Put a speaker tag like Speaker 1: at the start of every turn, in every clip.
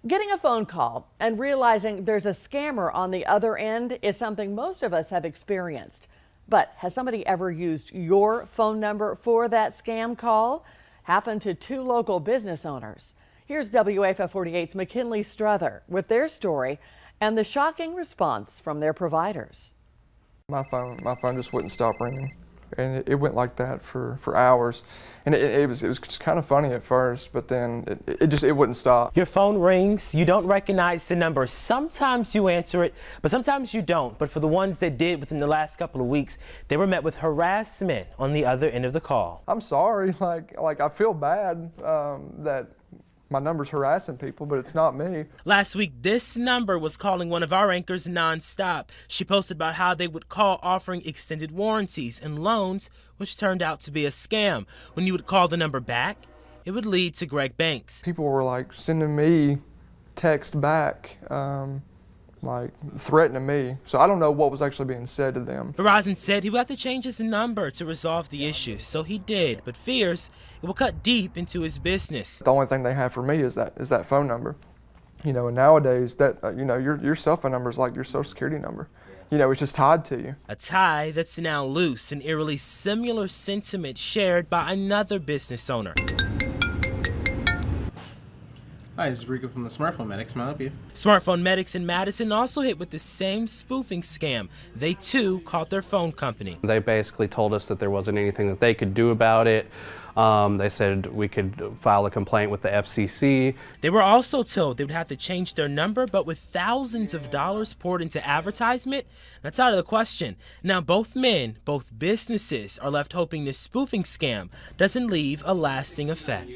Speaker 1: Getting a phone call and realizing there's a scammer on the other end is something most of us have experienced. But has somebody ever used your phone number for that scam call? Happened to two local business owners. Here's WAFF 48's McKinley Struther with their story and the shocking response from their providers.
Speaker 2: My phone just wouldn't stop ringing, and it went like that for hours. And it was just kind of funny at first, but then it wouldn't stop.
Speaker 3: Your phone rings, you don't recognize the number. Sometimes you answer it, but sometimes you don't. But for the ones that did within the last couple of weeks, they were met with harassment on the other end of the call.
Speaker 2: I'm sorry, like I feel bad that my number's harassing people, but it's not me.
Speaker 3: Last week, this number was calling one of our anchors nonstop. She posted about how they would call offering extended warranties and loans, which turned out to be a scam. When you would call the number back, it would lead to Greg Banks.
Speaker 2: People were like sending me text back, like threatening me. So I don't know what was actually being said to them.
Speaker 3: Verizon said he would have to change his number to resolve the issue, so he did, but fears it will cut deep into his business.
Speaker 2: The only thing they have for me is that phone number. You know, and nowadays that your cell phone number is like your social security number. You know, it's just tied to you.
Speaker 3: A tie that's now loose, an eerily similar sentiment shared by another business owner.
Speaker 4: Hi, this is Rico from the Smartphone Medics. May I help you?
Speaker 3: Smartphone Medics in Madison also hit with the same spoofing scam. They too called their phone company.
Speaker 5: They basically told us that there wasn't anything that they could do about it. They said we could file a complaint with the FCC.
Speaker 3: They were also told they would have to change their number, but with thousands of dollars poured into advertisement, that's out of the question. Now both businesses are left hoping this spoofing scam doesn't leave a lasting effect.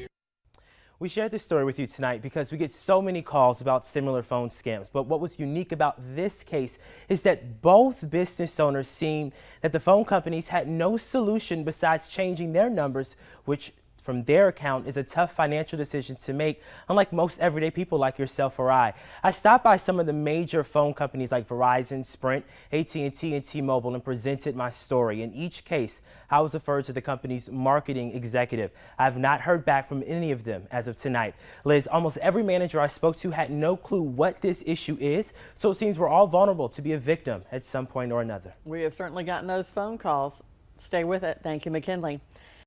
Speaker 3: We shared this story with you tonight because we get so many calls about similar phone scams. But what was unique about this case is that both business owners seemed that the phone companies had no solution besides changing their numbers, which from their account is a tough financial decision to make, unlike most everyday people like yourself or I. I stopped by some of the major phone companies like Verizon, Sprint, AT&T, and T-Mobile and presented my story. In each case, I was referred to the company's marketing executive. I have not heard back from any of them as of tonight. Liz, almost every manager I spoke to had no clue what this issue is, so it seems we're all vulnerable to be a victim at some point or another.
Speaker 1: We have certainly gotten those phone calls. Stay with it. Thank you, McKinley.